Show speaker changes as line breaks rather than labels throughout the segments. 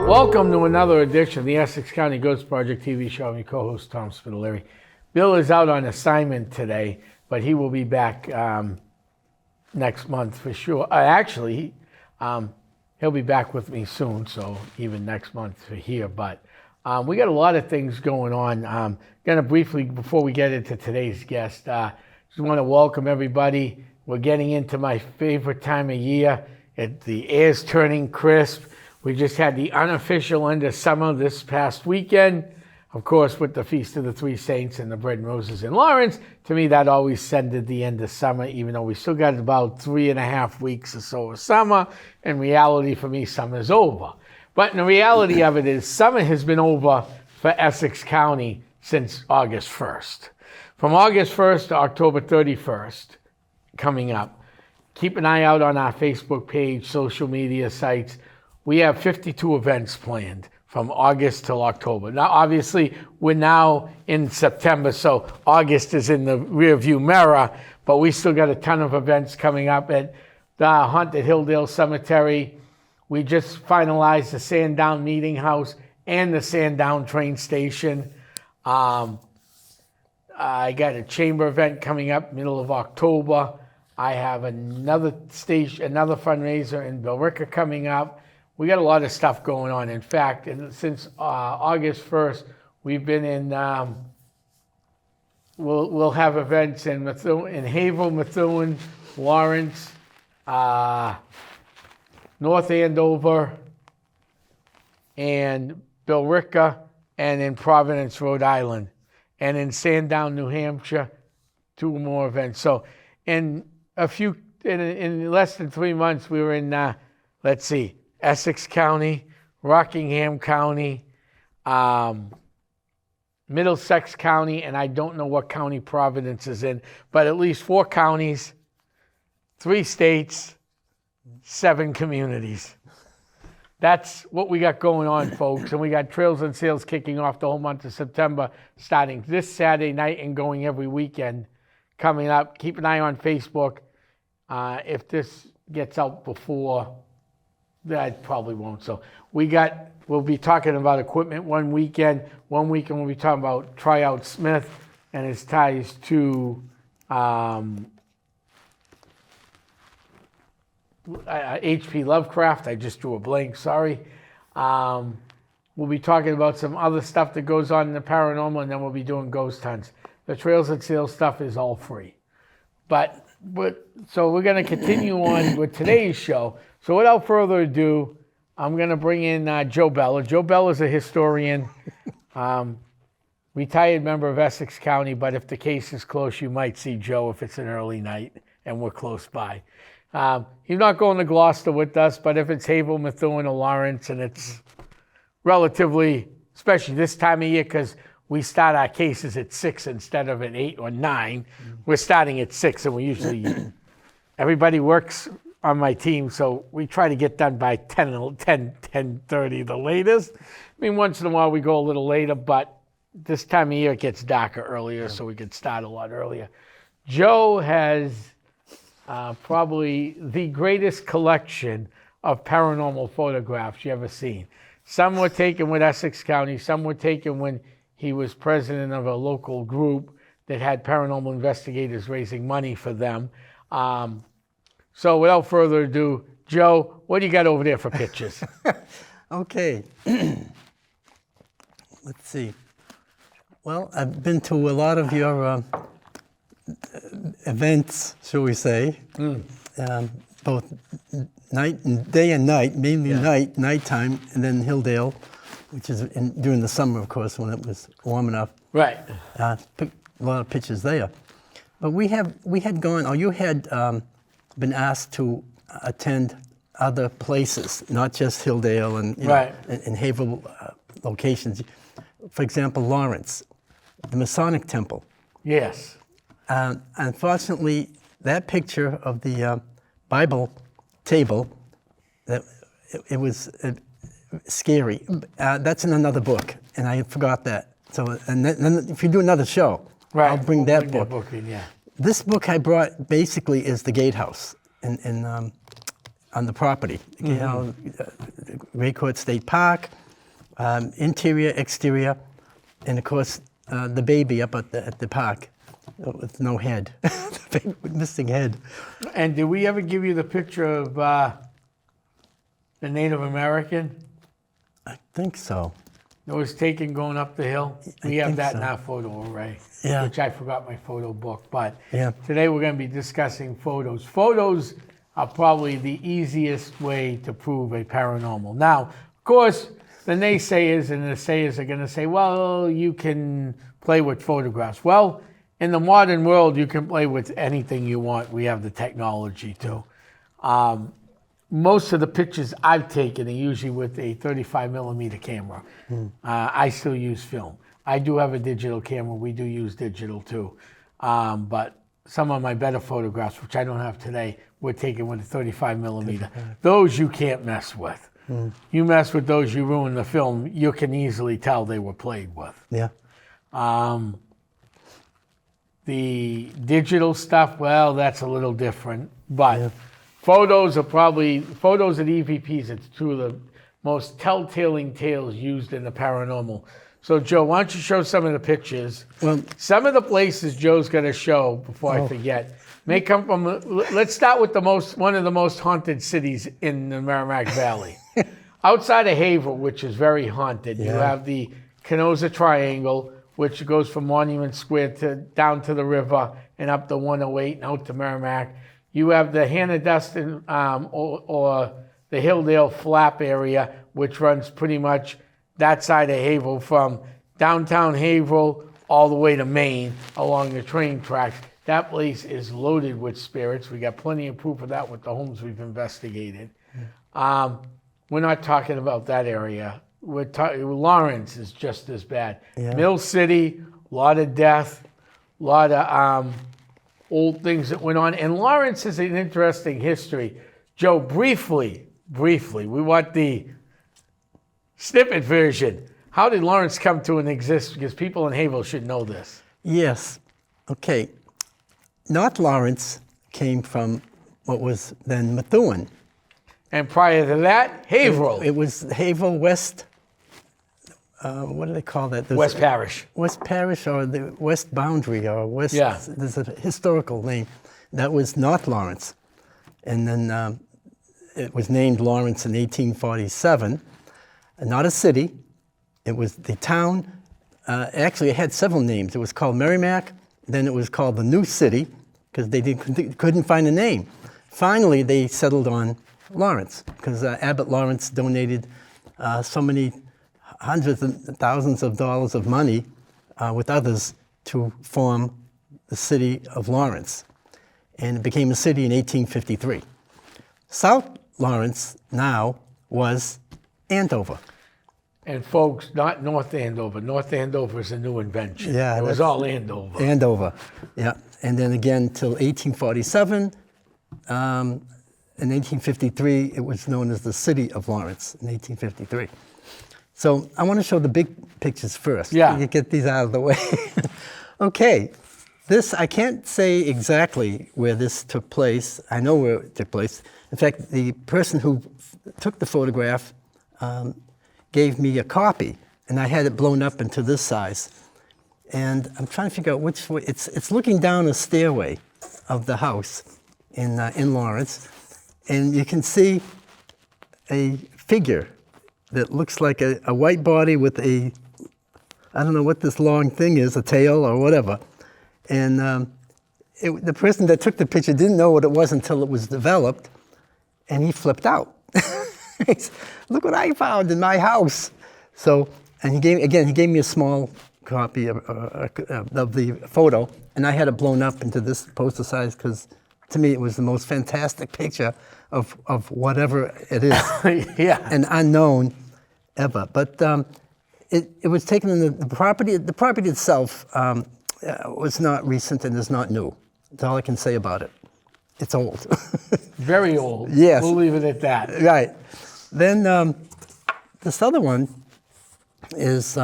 Welcome to another edition of the Essex County Ghost Project TV show. I'm your co-host, Tom Spitaleri. Bill is out on assignment today, but he will be back next month for sure. He'll be back with me soon, so even next month for here. But we got a lot of things going on. Going to briefly, before we get into today's guest, just want to welcome everybody. We're getting into my favorite time of year. The air's turning crisp. We just had the unofficial end of summer this past weekend. Of course, with the Feast of the Three Saints and the Bread and Roses in Lawrence. To me, that always sended the end of summer, even though we still got about 3.5 weeks or so of summer. In reality, for me, summer's over. But the reality of it is summer has been over for Essex County since August 1st. From August 1st to October 31st, coming up. Keep an eye out on our Facebook page, social media sites. We have 52 events planned from August till October. Now, obviously, we're now in September, so August is in the rearview mirror, but we still got a ton of events coming up at the Hunt at Hilldale Cemetery. We just finalized the Sandown Meeting House and the Sandown train station. I got a chamber event coming up middle of October. I have another fundraiser in Billerica coming up. We got a lot of stuff going on. In fact, since August 1st, we've been in, we'll have events in Methuen, in Haverhill, Methuen, Lawrence, North Andover, and Billerica, and in Providence, Rhode Island, and in Sandown, New Hampshire, 2 more events. So in less than 3 months, we were in, Essex County, Rockingham County, Middlesex County, and I don't know what county Providence is in, but at least 4 counties, 3 states, 7 communities. That's what we got going on, folks. And we got Trails and Sales kicking off the whole month of September, starting this Saturday night and going every weekend coming up. Keep an eye on Facebook. If this gets out before, that probably won't. So we'll be talking about equipment one weekend. One weekend we'll be talking about Tryout Smith and his ties to H.P. Lovecraft. I just drew a blank, sorry. We'll be talking about some other stuff that goes on in the paranormal, and then we'll be doing ghost hunts. The Trails and Sales stuff is all free. So we're going to continue on with today's show. So without further ado, I'm going to bring in Joe Bella. Joe Bella is a historian, retired member of Essex County, but if the case is close, you might see Joe if it's an early night and we're close by. He's not going to Gloucester with us, but if it's Haverhill, Methuen, or Lawrence, and it's relatively, especially this time of year, because we start our cases at 6 instead of at 8 or 9. We're starting at 6, and we usually, everybody works on my team, so we try to get done by 10:30 the latest. I mean, once in a while we go a little later, but this time of year it gets darker earlier, so we could start a lot earlier. Joe has probably the greatest collection of paranormal photographs you ever seen. Some were taken with Essex County, some were taken when he was president of a local group that had paranormal investigators raising money for them. So without further ado, Joe, what do you got over there for pictures?
Okay. Let's see. Well, I've been to a lot of your events, shall we say, both day and night, mainly nighttime, and then Hilldale, which is during the summer, of course, when it was warm enough.
Right.
Took a lot of pictures there. But you had been asked to attend other places, not just Hilldale and Haverhill locations. For example, Lawrence, the Masonic Temple.
Yes.
Unfortunately, that picture of the Bible table, it was scary. That's in another book, and I forgot that. So, and then if you do another show, I'll bring that book
in, yeah.
This book I brought basically is the gatehouse on the property. Mm-hmm. Gray Court State Park, interior, exterior, and of course the baby up at the park with no head, the baby with missing head.
And did we ever give you the picture of the Native American?
I think so.
That was taken going up the hill. We have
think
that
so.
in our photo array,
Yeah.
which I forgot my photo book. But
Yeah.
today we're going to be discussing photos. Photos are probably the easiest way to prove a paranormal. Now, of course, the naysayers and the sayers are going to say, well, you can play with photographs. Well, in the modern world, you can play with anything you want. We have the technology to. Most of the pictures I've taken are usually with a 35 millimeter camera. I still use film. I do have a digital camera. We do use digital too. But some of my better photographs, which I don't have today, were taken with a 35 millimeter. Those you can't mess with. You mess with those, you ruin the film. You can easily tell they were played with.
Yeah.
The digital stuff, well, that's a little different. But photos are probably, photos and EVPs, it's two of the most telltale tales used in the paranormal. So, Joe, why don't you show some of the pictures?
Well,
Some of the places Joe's going to show, before I forget, may come from, let's start with one of the most haunted cities in the Merrimack Valley. Outside of Haverhill, which is very haunted, you have the Canosa Triangle, which goes from Monument Square down to the river and up to 108 and out to Merrimack. You have the Hannah Dustin or the Hilldale Flap area, which runs pretty much that side of Haverhill from downtown Haverhill all the way to Maine along the train tracks. That place is loaded with spirits. We got plenty of proof of that with the homes we've investigated. We're not talking about that area. Lawrence is just as bad.
Yeah.
Mill City, a lot of death, a lot of old things that went on. And Lawrence is an interesting history. Joe, briefly, we want the snippet version. How did Lawrence come to exist? Because people in Haverhill should know this.
Yes. Okay. North Lawrence came from what was then Methuen.
And prior to that, Haverhill.
It was Haverhill West. What do they call that? There's
West Parish.
West Parish or the West Boundary or West.
Yeah.
There's a historical name. That was North Lawrence. And then it was named Lawrence in 1847. Not a city. It was the town. Actually, it had several names. It was called Merrimack. Then it was called the New City because they couldn't find a name. Finally, they settled on Lawrence because Abbott Lawrence donated so many hundreds of thousands of dollars of money with others to form the city of Lawrence. And it became a city in 1853. South Lawrence now was Andover.
And folks, not North Andover. North Andover is a new invention.
Yeah,
it was
that's-
all Andover.
Andover, yeah. And then again till 1847. In 1853, it was known as the city of Lawrence in 1853. So I want to show the big pictures first.
Yeah.
You get these out of the way. Okay. This, I can't say exactly where this took place. I know where it took place. In fact, the person who took the photograph gave me a copy, and I had it blown up into this size. And I'm trying to figure out which way. It's looking down a stairway of the house in Lawrence, and you can see a figure that looks like a white body with I don't know what this long thing is, a tail or whatever. And the person that took the picture didn't know what it was until it was developed, and he flipped out. He said, "Look what I found in my house." So, and he gave me a small copy of the photo, and I had it blown up into this poster size because to me it was the most fantastic picture of whatever it is.
Yeah.
An unknown ever. But it was taken in the property. The property itself was not recent and is not new. That's all I can say about it. It's old.
Very old.
Yes.
We'll leave it at that.
Right. Then this other one is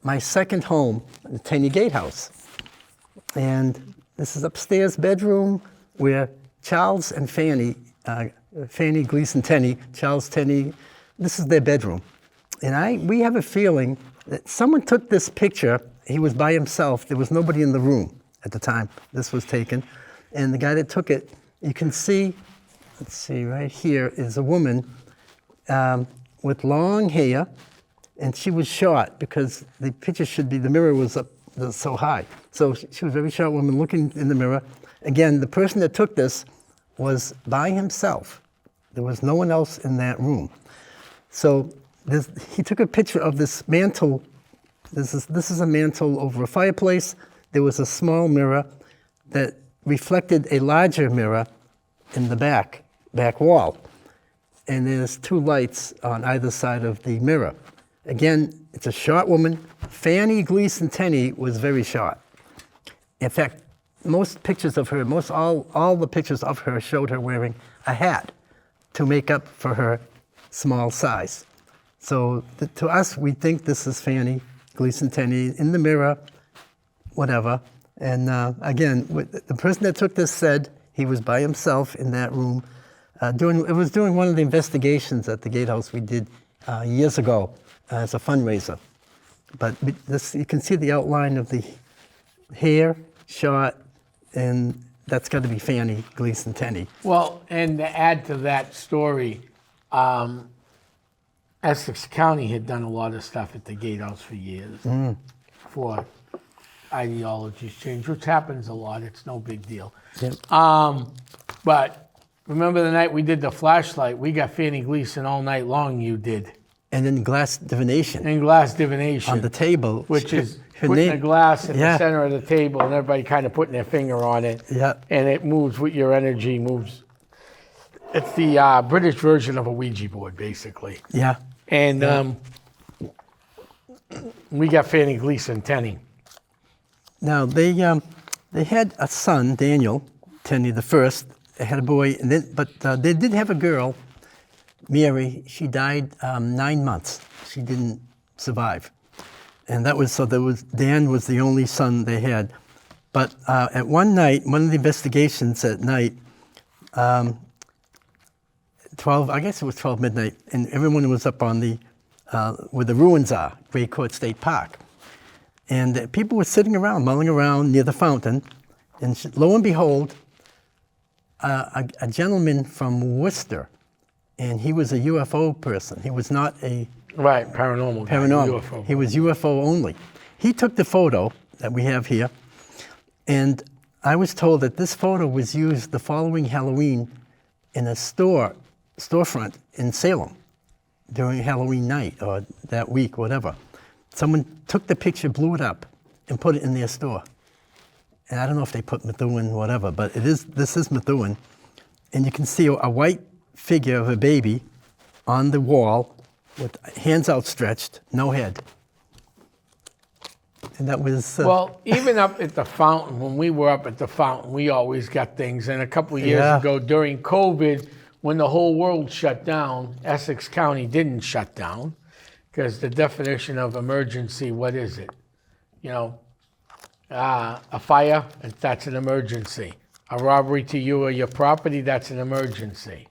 my second home, the Tenney Gatehouse. And this is upstairs bedroom where Charles and Fanny Gleason Tenney, Charles Tenney, this is their bedroom. And we have a feeling that someone took this picture. He was by himself. There was nobody in the room at the time this was taken. And the guy that took it, you can see, let's see, right here is a woman with long hair, and she was short because the picture should be, the mirror was up so high. So she was a very short woman looking in the mirror. Again, the person that took this was by himself. There was no one else in that room. So he took a picture of this mantle. This is a mantle over a fireplace. There was a small mirror that reflected a larger mirror in the back wall. And there's 2 lights on either side of the mirror. Again, it's a short woman. Fanny Gleason Tenney was very short. In fact, most pictures of her, all the pictures of her showed her wearing a hat to make up for her small size. So to us, we think this is Fanny Gleason Tenney in the mirror, whatever. And again, the person that took this said he was by himself in that room. It was during one of the investigations at the Gatehouse we did years ago as a fundraiser. But you can see the outline of the hair, short, and that's got to be Fanny Gleason Tenney.
Well, and to add to that story, Essex County had done a lot of stuff at the Gatehouse for years for ideologies change, which happens a lot. It's no big deal.
Yep.
But remember the night we did the flashlight? We got Fanny Gleason all night long. You did.
And then glass divination.
And glass divination.
On the table.
Which is putting a glass in the center of the table and everybody kind of putting their finger on it.
Yeah.
And it moves with your energy, moves. It's the British version of a Ouija board, basically.
Yeah.
And we got Fanny Gleason Tenney.
Now, they had a son, Daniel Tenney the first. They had a boy, but they did have a girl, Mary. She died 9 months. She didn't survive. And Dan was the only son they had. But at one night, one of the investigations at night, 12 midnight, and everyone was up on where the ruins are, Gray Court State Park. And people were sitting around, mulling around near the fountain, and lo and behold, a gentleman from Worcester, and he was a UFO person. He was not a
paranormal.
UFO. He was UFO only. He took the photo that we have here, and I was told that this photo was used the following Halloween in a storefront in Salem during Halloween night or that week, whatever. Someone took the picture, blew it up, and put it in their store. And I don't know if they put Methuen, whatever, but this is Methuen. And you can see a white figure of a baby on the wall with hands outstretched, no head. And that was...
Well, even up at the fountain, when we were up at the fountain, we always got things. And a couple of years ago, during COVID, when the whole world shut down, Essex County didn't shut down. Because the definition of emergency, what is it? A fire, that's an emergency. A robbery to you or your property, that's an emergency.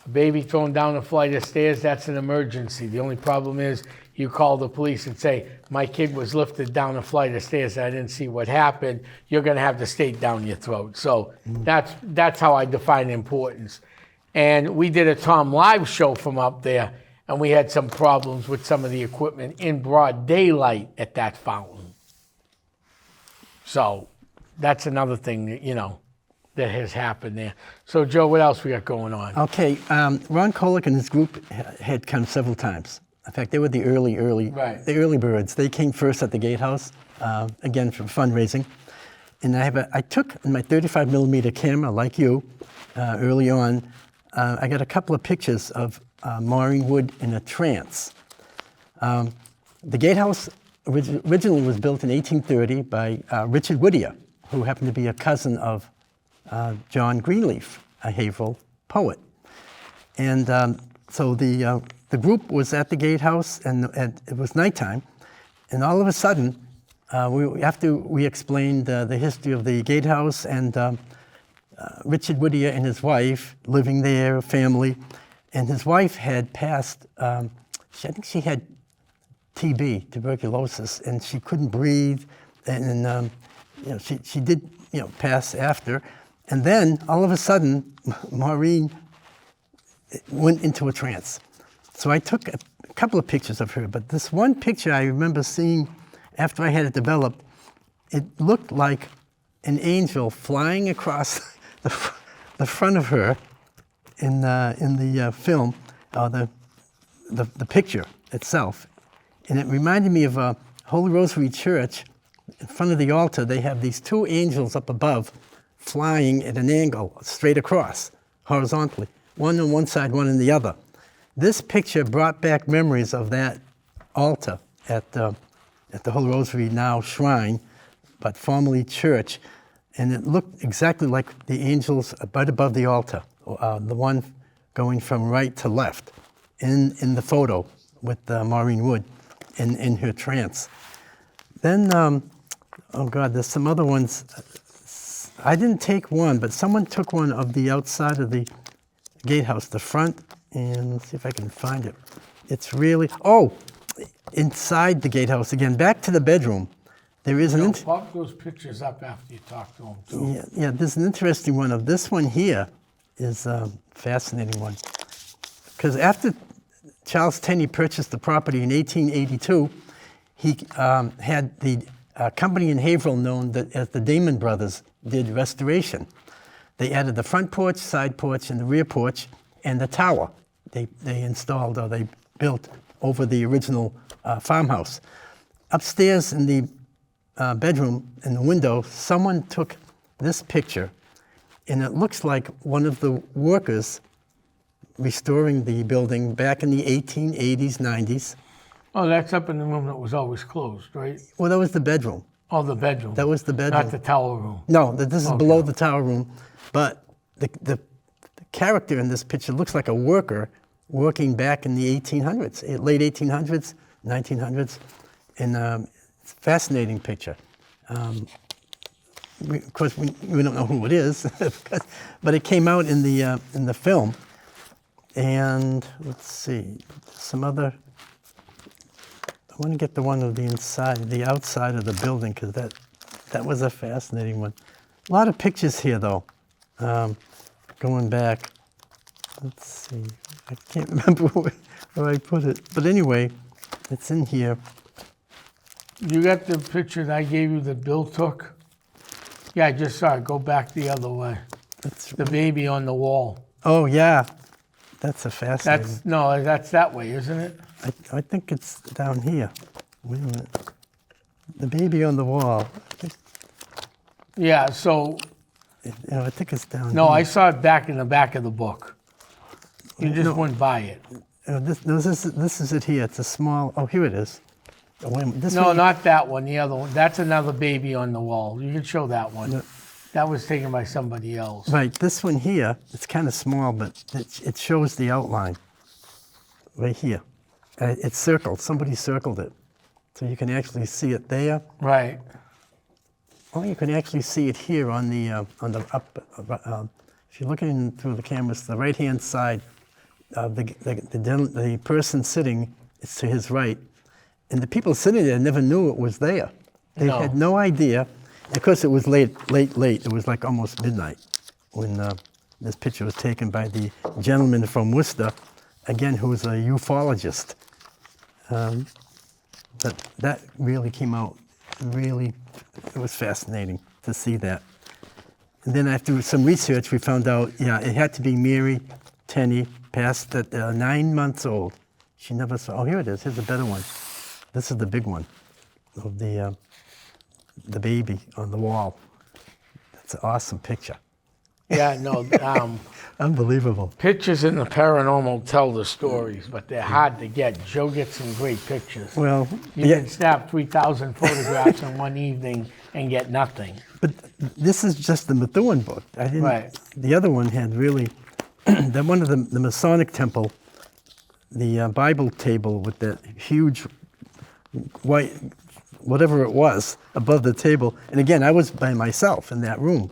A baby thrown down a flight of stairs, that's an emergency. The only problem is you call the police and say, my kid was lifted down a flight of stairs and I didn't see what happened. You're going to have the state down your throat. So that's how I define importance. And we did a Tom Live show from up there, and we had some problems with some of the equipment in broad daylight at that fountain. So that's another thing that, that has happened there. So, Joe, what else we got going on?
Okay, Ron Kolick and his group had come several times. In fact, they were the early birds. They came first at the Gatehouse, again for fundraising. And I took my 35 millimeter camera, like you, early on. I got a couple of pictures of Maureen Wood in a trance. The Gatehouse originally was built in 1830 by Richard Whittier, who happened to be a cousin of John Greenleaf, a Haverhill poet. And so the group was at the Gatehouse, and it was nighttime, and all of a sudden, after we explained the history of the Gatehouse and Richard Whittier and his wife living there, family, and his wife had passed, I think she had TB, tuberculosis, and she couldn't breathe, and she did pass after, and then all of a sudden, Maureen went into a trance. So I took a couple of pictures of her, but this one picture I remember seeing after I had it developed, it looked like an angel flying across the front of her in the film, the picture itself. And it reminded me of a Holy Rosary Church. In front of the altar, they have these two angels up above flying at an angle, straight across, horizontally. One on one side, one on the other. This picture brought back memories of that altar at the Holy Rosary now shrine, but formerly church. And it looked exactly like the angels right above the altar, the one going from right to left in the photo with Maureen Wood in her trance. Then, oh God, there's some other ones. I didn't take one, but someone took one of the outside of the gatehouse, the front, and let's see if I can find it. It's really, inside the gatehouse again, back to the bedroom. There is
pop those pictures up after you talk to them, too.
Yeah, there's an interesting one of this one here is a fascinating one. Because after Charles Tenney purchased the property in 1882, he had the company in Haverhill known as the Damon Brothers did restoration. They added the front porch, side porch, and the rear porch, and the tower they installed or they built over the original farmhouse. Upstairs in the bedroom, in the window, someone took this picture, and it looks like one of the workers restoring the building back in the 1880s, 90s.
Oh, that's up in the room that was always closed, right?
Well, that was the bedroom.
Oh, the bedroom.
That was the bedroom.
Not the tower room.
No, this is below the tower room. But the character in this picture looks like a worker working back in the 1800s, late 1800s, 1900s. And it's a fascinating picture. Of course, we don't know who it is, but it came out in the film. And let's see, some other. I want to get the one of the outside of the building, because that was a fascinating one. A lot of pictures here, though. Going back, let's see, I can't remember where I put it, but anyway, it's in here.
You got the picture that I gave you that Bill took? Yeah, I just saw it. Go back the other way.
That's
the baby on the wall.
Oh yeah, that's a fascinating.
That's that way, isn't it?
I think it's down here. Wait a minute. The baby on the wall.
Yeah, so.
I think it's down here.
No, I saw it back in the back of the book. You just went by it.
This is it here. It's a small. Oh, here it is. Oh, wait a minute.
Not that one. The other one. That's another baby on the wall. You can show that one. No. That was taken by somebody else.
Right. This one here. It's kind of small, but it shows the outline. Right here. It's circled. Somebody circled it, so you can actually see it there.
Right.
Or you can actually see it here on the up. If you're looking through the cameras, the right-hand side, the person sitting is to his right, and the people sitting there never knew it was there. They had no idea. Of course, it was late. It was like almost midnight when this picture was taken by the gentleman from Worcester, again, who was a ufologist. But that really came out, it was fascinating to see that. And then after some research, we found out, it had to be Mary Tenney, passed at 9 months old. She never saw, here it is, here's a better one. This is the big one of the baby on the wall. That's an awesome picture.
Yeah, no.
Unbelievable.
Pictures in the paranormal tell the stories, but they're hard to get. Joe gets some great pictures.
Well,
you can snap 3,000 photographs in one evening and get nothing.
But this is just the Methuen book.
Right.
The other one had really, that one of the Masonic temple, the Bible table with that huge white, whatever it was, above the table. And again, I was by myself in that room.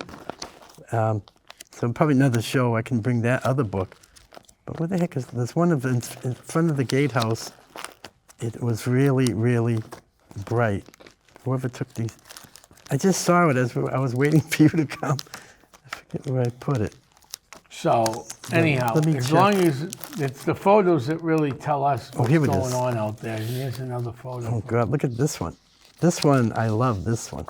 So probably another show I can bring that other book. But what the heck is, there's one in front of the gatehouse. It was really, really bright. Whoever took these, I just saw it as I was waiting for you to come. I forget where I put it.
So anyhow,
let me
as
check.
long as it's the photos that really tell us what's
here it
going
is.
on out there. Here's another photo.
Oh God, look at this one. This one, I love this one.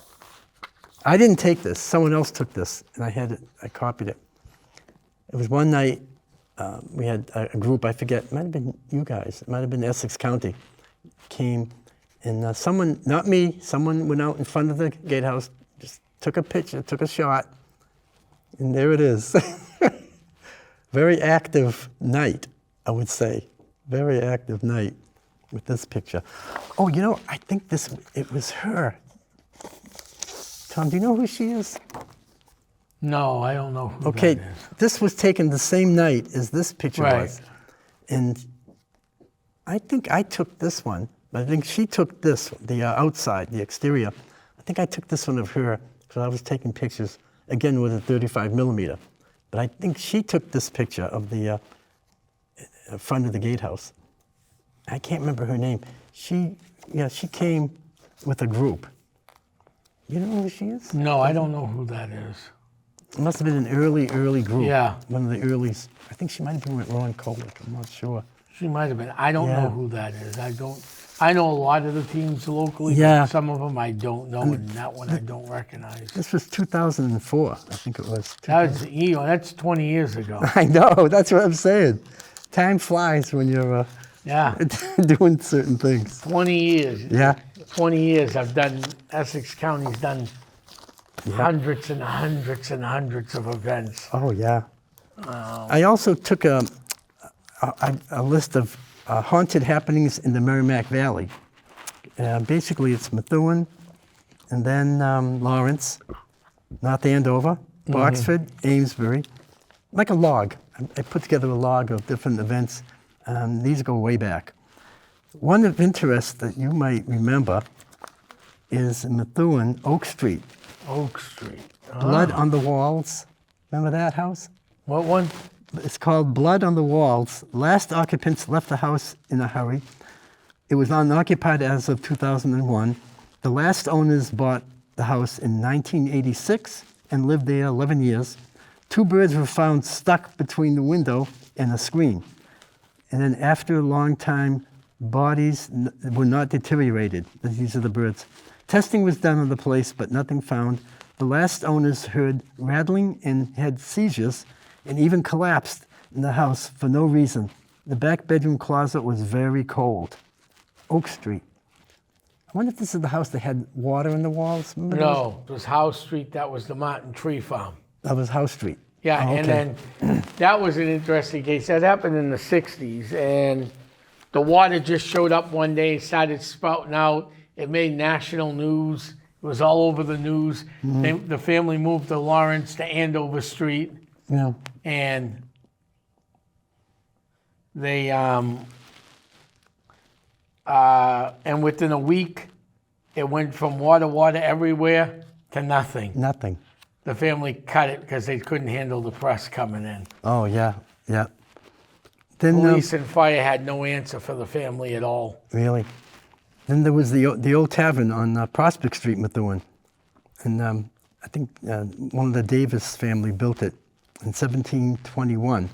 I didn't take this. Someone else took this, and I copied it. It was one night, we had a group, I forget, it might have been you guys, it might have been Essex County, came, and someone, not me, someone went out in front of the gatehouse, just took a picture, took a shot, and there it is. Very active night, I would say. Very active night with this picture. Oh, you know, I think it was her. Tom, do you know who she is?
No, I don't know who
Okay,
that is.
this was taken the same night as this picture
Right.
was. And I think I took this one, but I think she took this, the outside, the exterior. I think I took this one of her because I was taking pictures, again with a 35 millimeter. But I think she took this picture of the front of the gatehouse. I can't remember her name. She came with a group. You know who she is?
No, I don't know who that is.
It must have been an early group.
Yeah.
One of the earlies. I think she might have been with Ron Kolick. I'm not sure.
She might have been. I don't
Yeah.
know who that is. I know a lot of the teams locally.
Yeah.
But some of them I don't know, and that one I don't recognize.
This was 2004, I think it was.
That's 20 years ago.
I know, that's what I'm saying. Time flies when you're
Yeah,
doing certain things.
20 years.
Yeah.
20 years I've done, Essex County's done hundreds and hundreds and hundreds of events.
Oh, yeah. I also took a list of haunted happenings in the Merrimack Valley. Basically, it's Methuen, and then Lawrence, North Andover, Boxford, Amesbury, like a log. I put together a log of different events. These go way back. One of interest that you might remember is in Methuen, Oak Street.
Oak Street.
Blood on the Walls. Remember that house?
What one?
It's called Blood on the Walls. Last occupants left the house in a hurry. It was unoccupied as of 2001. The last owners bought the house in 1986 and lived there 11 years. 2 birds were found stuck between the window and a screen. And then after a long time, bodies were not deteriorated. These are the birds. Testing was done on the place, but nothing found. The last owners heard rattling and had seizures and even collapsed in the house for no reason. The back bedroom closet was very cold. Oak Street. I wonder if this is the house that had water in the walls? Remember those?
No, it was House Street. That was the Martin Tree Farm.
That was House Street.
Yeah,
Oh,
and
okay.
then that was an interesting case. That happened in the 60s, and the water just showed up one day, started spouting out. It made national news. It was all over the news. The family moved to Lawrence to Andover Street,
Yeah.
and they and within a week, it went from water everywhere to nothing.
Nothing.
The family cut it because they couldn't handle the press coming in.
Oh, yeah, yeah. Then,
Police and fire had no answer for the family at all.
really? Then there was the old tavern on Prospect Street, Methuen. And I think one of the Davis family built it in 1721.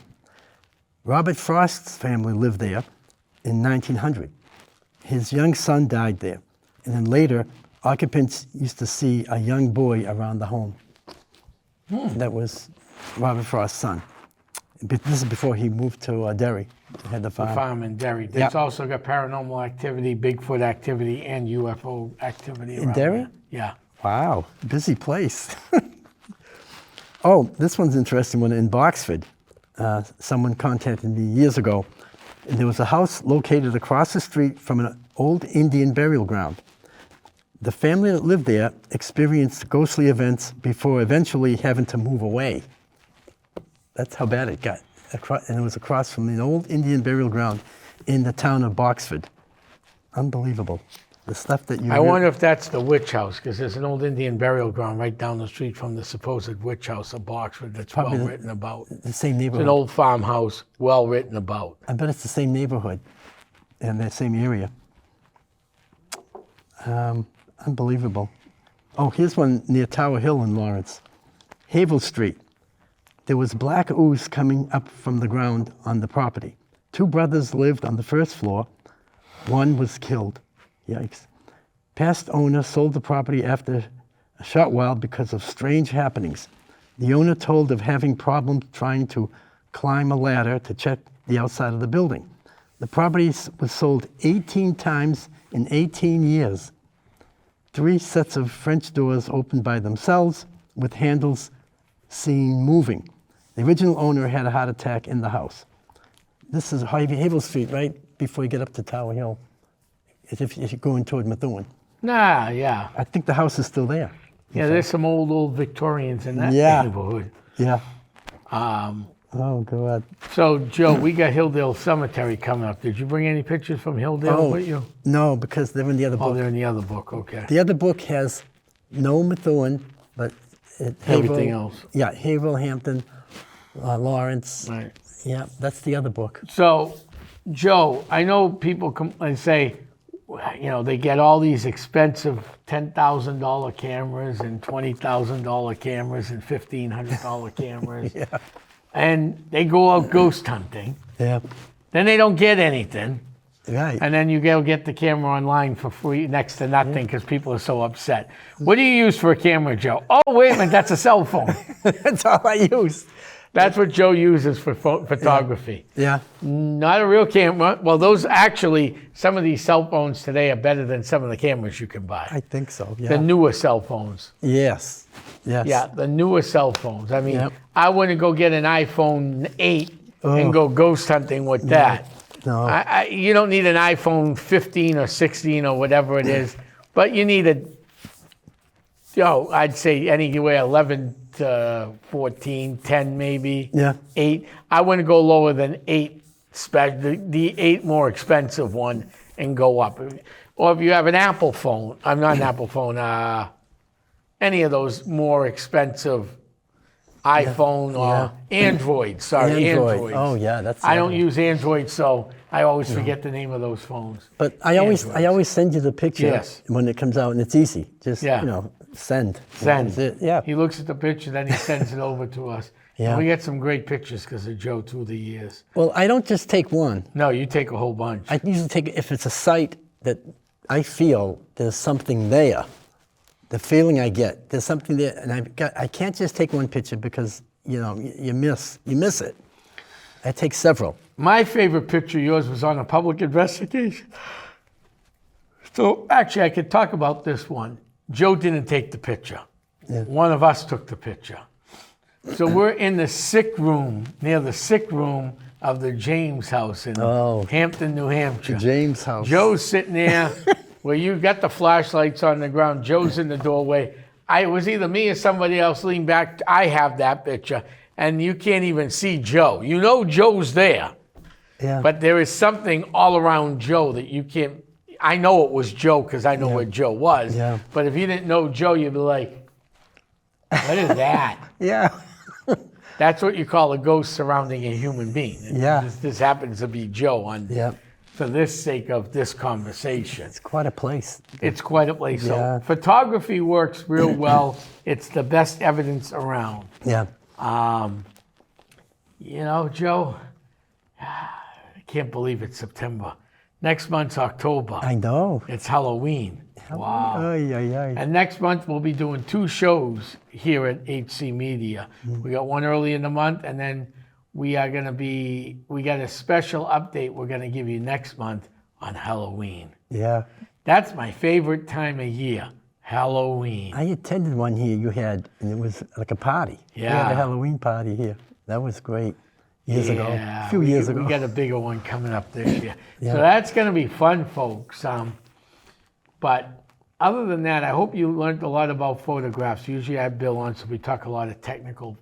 Robert Frost's family lived there in 1900. His young son died there. And then later, occupants used to see a young boy around the home. That was Robert Frost's son. But this is before he moved to Derry. He had the farm.
Farm in Derry. It's
Yep.
also got paranormal activity, Bigfoot activity, and UFO activity around
Derry?
there. Yeah.
Wow, busy place. Oh, this one's an interesting one. In Boxford, someone contacted me years ago. And there was a house located across the street from an old Indian burial ground. The family that lived there experienced ghostly events before eventually having to move away. That's how bad it got. And it was across from an old Indian burial ground in the town of Boxford. Unbelievable. The stuff that you
I
hear-
wonder if that's the witch house, because there's an old Indian burial ground right down the street from the supposed witch house of Boxford that's well
Probably
written about.
the same
It's
neighborhood.
an old farmhouse, well written about.
I bet it's the same neighborhood in that same area. Unbelievable. Oh, here's one near Tower Hill in Lawrence. Havel Street. There was black ooze coming up from the ground on the property. 2 brothers lived on the first floor. One was killed. Yikes. Past owner sold the property after a short while because of strange happenings. The owner told of having problems trying to climb a ladder to check the outside of the building. The property was sold 18 times in 18 years. 3 sets of French doors opened by themselves with handles seen moving. The original owner had a heart attack in the house. This is Havel Street, right before you get up to Tower Hill, if you're going toward Methuen.
Nah, yeah.
I think the house is still there.
Yeah, there's some old Victorians in that
Yeah.
neighborhood.
Yeah. Oh, God.
So, Joe, we got Hilldale Cemetery coming up. Did you bring any pictures from Hilldale with you?
No, because they're in the other
Oh,
book.
they're in the other book, okay.
The other book has no Methuen, but
Everything else.
Yeah, Haverhill, Hampton, Lawrence.
Right.
Yeah, that's the other book.
So, Joe, I know people come and say, they get all these expensive $10,000 cameras and $20,000 cameras and $1,500 cameras.
Yeah.
And they go out ghost hunting.
Yeah.
Then they don't get anything.
Right.
And then you go get the camera online for free, next to nothing, because people are so upset. What do you use for a camera, Joe? Oh, wait a minute, that's a cell phone.
That's all I use.
That's what Joe uses for photography.
Yeah.
Not a real camera. Well, those actually, some of these cell phones today are better than some of the cameras you can buy.
I think so. Yeah.
The newer cell phones.
Yes. Yes.
Yeah, the newer cell phones. I mean,
Yep.
I wouldn't go get an iPhone 8 and go ghost hunting with that.
No.
You don't need an iPhone 15 or 16 or whatever it is, but you need I'd say anywhere 11 to 14, 10 maybe.
Yeah.
8. I wouldn't go lower than 8, the 8 more expensive one, and go up. Or if you have an Apple phone, I'm not an Apple phone, any of those more expensive iPhone or Android, sorry, Android.
Oh, yeah, that's.
I don't use Android, so I always forget the name of those phones.
But I always send you the picture
Yes.
when it comes out, and it's easy. Just send.
Send.
That's it. Yeah.
He looks at the picture, then he sends it over to us.
Yeah.
And we get some great pictures because of Joe through the years.
Well, I don't just take one.
No, you take a whole bunch.
I usually take if it's a site that I feel there's something there. The feeling I get, there's something there, and I can't just take one picture because you miss it. I take several.
My favorite picture of yours was on a public investigation. So actually, I could talk about this one. Joe didn't take the picture.
Yeah.
One of us took the picture. So we're in the sick room, near the sick room of the James house in Hampton, New Hampshire.
James house.
Joe's sitting there where you got the flashlights on the ground. Joe's in the doorway. It was either me or somebody else leaned back. I have that picture. And you can't even see Joe. You know Joe's there.
Yeah.
But there is something all around Joe that you can't. I know it was Joe because I know where Joe was.
Yeah.
But if you didn't know Joe, you'd be like, what is that?
Yeah.
That's what you call a ghost surrounding a human being.
Yeah.
This happens to be Joe
Yeah.
for this sake of this conversation.
It's quite a place.
It's quite a place.
Yeah.
So photography works real well. It's the best evidence around.
Yeah.
Joe, I can't believe it's September. Next month's October.
I know.
It's Halloween. Wow.
Ay, ay, ay.
And next month we'll be doing 2 shows here at HC Media. We got one early in the month, and then we got a special update we're going to give you next month on Halloween.
Yeah.
That's my favorite time of year, Halloween.
I attended one here you had, and it was like a party.
Yeah.
We had a Halloween party here. That was great. Years ago. A few years ago.
We got a bigger one coming up this year.
Yeah.
So that's going to be fun, folks. But other than that, I hope you learned a lot about photographs. Usually I have Bill on, so we talk a lot of technical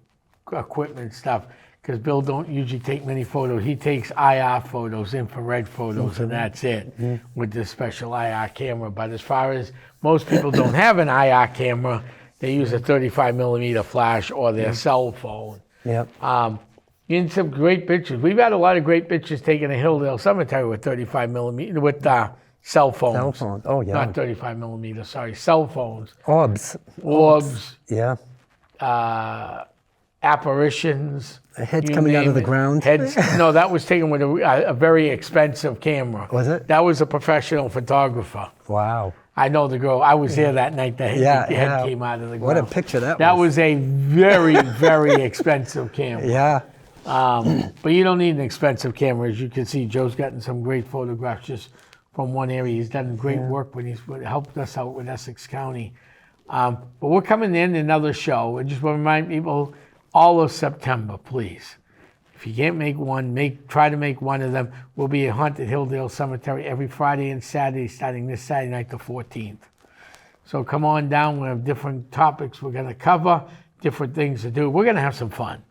equipment stuff, because Bill don't usually take many photos. He takes IR photos, infrared photos, and that's it with this special IR camera. But as far as most people don't have an IR camera, they use a 35 millimeter flash or their cell phone.
Yep.
In some great pictures. We've had a lot of great pictures taken at Hilldale Cemetery with 35 millimeter, with cell phones.
Cell phone. Oh, yeah.
Not 35 millimeter, sorry, cell phones.
Orbs.
Orbs,
Yeah.
apparitions.
A head
you
coming out
name
of the
it.
ground.
Heads, no, that was taken with a very expensive camera.
Was it?
That was a professional photographer.
Wow.
I know the girl. I was there that night. The head
Yeah.
came out of the ground.
What a picture that was.
That was a very, very expensive camera.
Yeah.
But you don't need an expensive camera. As you can see, Joe's gotten some great photographs just from one area. He's done great work when he's helped us out with Essex County. But we're coming in another show. I just want to remind people, all of September, please. If you can't make one, try to make one of them. We'll be at Haunted Hilldale Cemetery every Friday and Saturday, starting this Saturday night, the 14th. So come on down. We have different topics we're going to cover, different things to do. We're going to have some fun.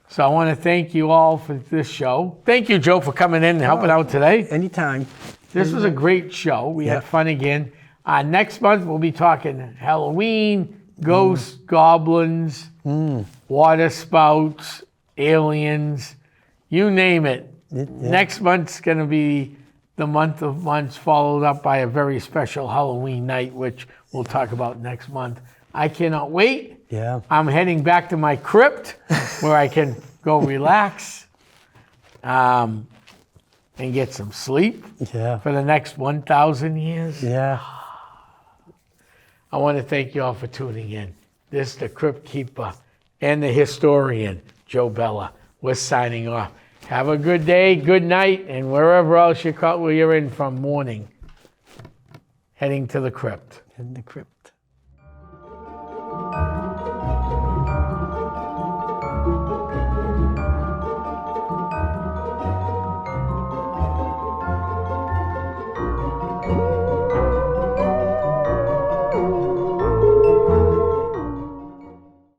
So I want to thank you all for this show. Thank you, Joe, for coming in and helping out today.
Anytime.
This was a great show. We had fun again. Next month, we'll be talking Halloween, ghosts, goblins, water spouts, aliens, you name it. Next month's going to be the month of months, followed up by a very special Halloween night, which we'll talk about next month. I cannot wait.
Yeah.
I'm heading back to my crypt where I can go relax and get some sleep for the next 1,000 years.
Yeah.
I want to thank you all for tuning in. This is the Crypt Keeper and the historian, Joe Bella. We're signing off. Have a good day, good night, and wherever else you're in from morning, heading to the crypt.
In the crypt.